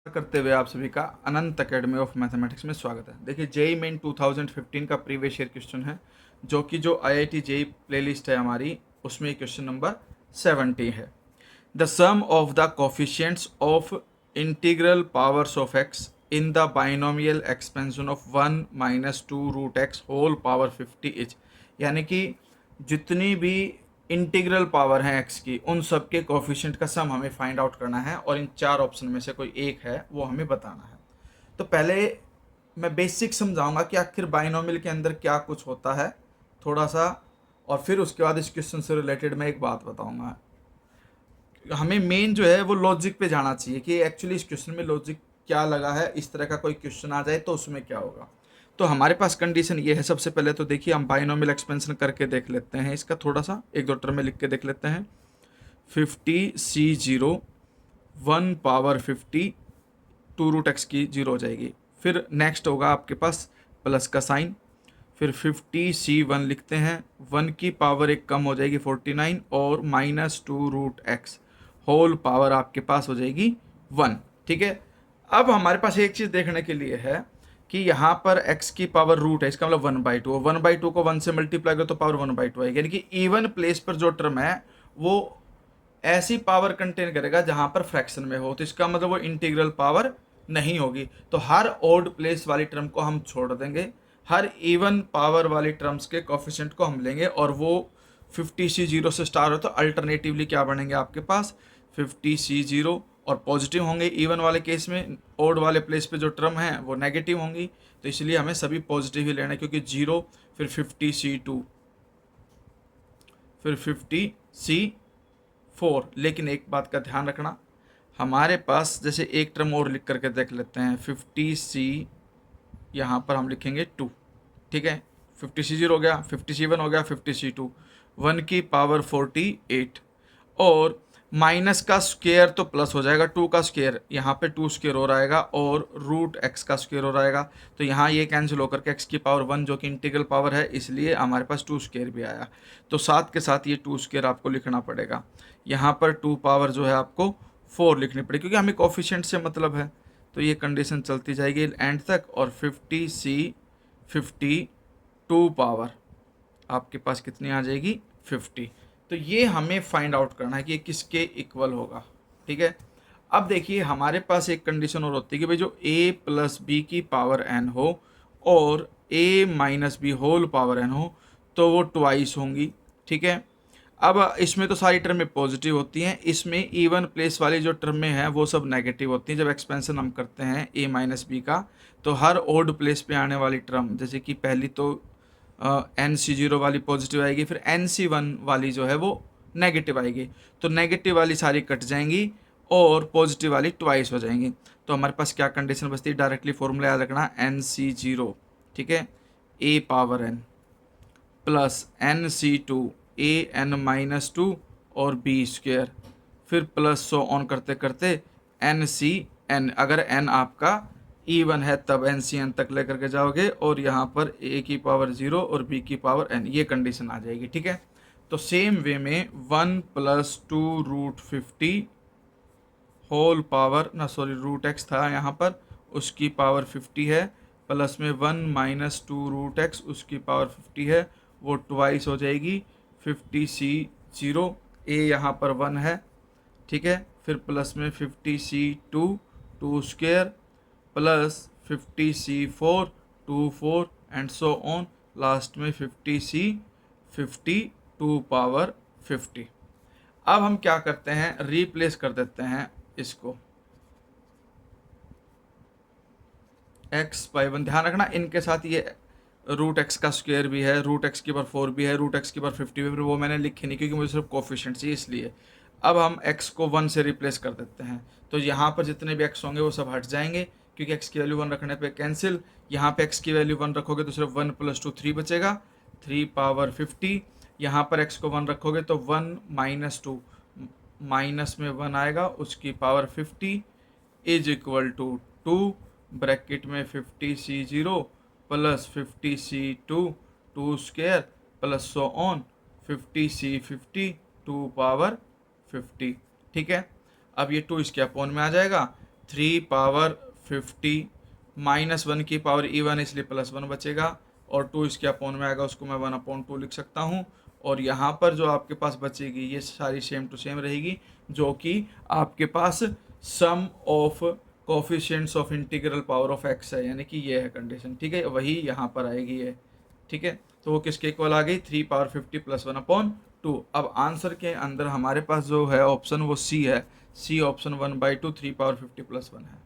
करते हुए आप सभी का अनंत एकेडमी ऑफ मैथमेटिक्स में स्वागत है। देखिए जेई मेन 2015 का प्रीवियस ईयर क्वेश्चन है जो आईआईटी जेई प्लेलिस्ट है हमारी, उसमें क्वेश्चन नंबर 70 है। The sum of the coefficients of integral powers of x in the binomial expansion of 1 minus 2 root x whole power 50 is, यानी कि जितनी भी इंटीग्रल पावर है एक्स की उन सब के कोफिशिएंट का सम हमें फाइंड आउट करना है और इन चार ऑप्शन में से कोई एक है वो हमें बताना है। तो पहले मैं बेसिक समझाऊंगा कि आखिर बाइनोमियल के अंदर क्या कुछ होता है थोड़ा सा, और फिर उसके बाद इस क्वेश्चन से रिलेटेड मैं एक बात बताऊंगा। हमें मेन जो है वो लॉजिक पे जाना चाहिए कि एक्चुअली इस क्वेश्चन में लॉजिक क्या लगा है। इस तरह का कोई क्वेश्चन आ जाए तो उसमें क्या होगा। तो हमारे पास कंडीशन ये है, सबसे पहले तो देखिए हम बाइनोमियल एक्सपेंशन करके देख लेते हैं। इसका थोड़ा सा एक दो टर्म में लिख के देख लेते हैं। 50C0 1 पावर 50 2 रूट एक्स की 0 हो जाएगी। फिर नेक्स्ट होगा आपके पास प्लस का साइन, फिर 50C1 लिखते हैं, 1 की पावर एक कम हो जाएगी 49 और minus 2 root x whole power आपके पास हो जाएगी 1। ठीक है, अब हमारे पास एक चीज़ देखने के लिए है कि यहाँ पर x की पावर रूट है, इसका मतलब 1/2। 1/2 को 1 से मल्टीप्लाई करो तो पावर 1/2 आएगी, यानी कि इवन प्लेस पर जो टर्म है वो ऐसी पावर कंटेन करेगा जहां पर फ्रैक्शन में हो, तो इसका मतलब वो इंटीग्रल पावर नहीं होगी। तो हर ऑड प्लेस वाली टर्म को हम छोड़ देंगे, हर इवन पावर वाली टर्म्स के कोफिशिएंट को हम लेंगे और वो 50C0 से स्टार्ट हो तो अल्टरनेटिवली क्या बनेंगे आपके पास 50C0 और पॉजिटिव होंगे इवन वाले केस में, ओड वाले प्लेस पे जो टर्म है वो नेगेटिव होंगी। तो इसलिए हमें सभी पॉजिटिव ही लेना है, क्योंकि 0 फिर 50C2 फिर 50C4। लेकिन एक बात का ध्यान रखना, हमारे पास जैसे एक टर्म और लिख करके देख लेते हैं 50C, यहाँ पर हम लिखेंगे 2। ठीक है, 50C0 हो गया, 50C1 हो गया, 50C2, 1 की पावर 48 और माइनस का स्क्वायर तो प्लस हो जाएगा, 2 का स्क्वायर यहाँ पे 2 स्क्वायर हो रहेगा और रूट एक्स का स्क्वायर हो रहेगा। तो यहाँ ये कैंसिल होकर के एक्स की पावर 1 जो कि इंटीग्रल पावर है, इसलिए हमारे पास 2 स्क्वायर भी आया। तो साथ के साथ ये 2 स्क्वायर आपको लिखना पड़ेगा। यहाँ पर 2 पावर जो है आपको 4 लिखनी पड़ेगी, क्योंकि हमें कोफिशिएंट से मतलब है। तो ये कंडीशन चलती जाएगी एंड तक, और 50C52 पावर आपके पास कितनी आ जाएगी 50। तो ये हमें फाइंड आउट करना है कि ये किसके इक्वल होगा। ठीक है, अब देखिए हमारे पास एक कंडीशन और होती है कि भाई जो a प्लस बी की पावर n हो और a minus B whole power n हो तो वो ट्वाइस होंगी। ठीक है, अब इसमें तो सारी टर्में पॉजिटिव होती हैं, इसमें इवन प्लेस वाली जो टर्में हैं वो सब नेगेटिव होती हैं। जब एक्सपेंशन हम करते हैं a माइनस बी का, तो हर ओड प्लेस पे आने वाली टर्म, जैसे कि पहली तो NC0 वाली पॉजिटिव आएगी, फिर NC1 वाली जो है वो नेगेटिव आएगी। तो नेगेटिव वाली सारी कट जाएंगी और पॉजिटिव वाली ट्वाइस हो जाएंगी। तो हमारे पास क्या कंडीशन बचती है, डायरेक्टली फॉर्मूला याद रखना, NC0 ठीक है a power n plus NC2 an minus 2 और b स्क्वेयर, फिर प्लस सो ऑन करते करते NCn, अगर n आपका इवन है तब NCn तक लेकर के जाओगे, और यहाँ पर a की पावर 0 और b की पावर n, ये कंडीशन आ जाएगी। ठीक है, तो सेम वे में 1 प्लस 2 रूट 50 होल पावर ना, सॉरी रूट एक्स था यहाँ पर, उसकी पावर 50 है, प्लस में 1 माइनस 2 रूट एक्स उसकी पावर 50 है, वो ट्वाइस हो जाएगी 50C0, a यहाँ पर 1 है। ठीक है, फिर प्लस में 50C2 2 square plus 50C4 2 4 and so on, last में 50C52 पावर 50। अब हम क्या करते हैं, रिप्लेस कर देते हैं इसको x/1। ध्यान रखना इनके साथ ये रूट एक्स का स्क्वायर भी है, रूट एक्स की पावर 4 भी है, रूट एक्स की पावर 50 भी है, वो मैंने लिखी नहीं क्योंकि मुझे सिर्फ कोफिशिएंट चाहिए इसलिए। अब हम x को 1 से रिप्लेस कर देते हैं, तो यहाँ पर जितने भी x होंगे वो सब हट जाएंगे, क्योंकि x की वैल्यू 1 रखने पे कैंसिल। यहाँ पे x की वैल्यू 1 रखोगे तो सिर्फ 1 + 2 3 बचेगा, 3 पावर 50। यहाँ पर x को 1 रखोगे तो 1 माइनस 2, माइनस में 1 आएगा, उसकी power 50 is equal to 2, bracket में 50C0 plus 50C2 2 square plus so on 50C50 2 power 50। ठीक है, अब ये 2 इसके अपॉन में आ जाएगा, 3 पावर 50 -1 की पावर E1 इसलिए +1 बचेगा, और 2 इसके अपोन में आएगा, उसको मैं 1/2 लिख सकता हूँ। और यहाँ पर जो आपके पास बचेगी ये सारी सेम टू सेम रहेगी, जो कि आपके पास sum of coefficients of integral power of x है, यानी कि ये है कंडीशन, ठीक है, वही यहाँ पर आएगी ये, ठीक है। तो वो किसके इक्वल आ गई, 3 पावर 50 + 1/2। अब आंसर के अंदर हमारे पास जो है ऑप्शन वो सी है, सी ऑप्शन 1/2 3 पावर 50 + 1 है।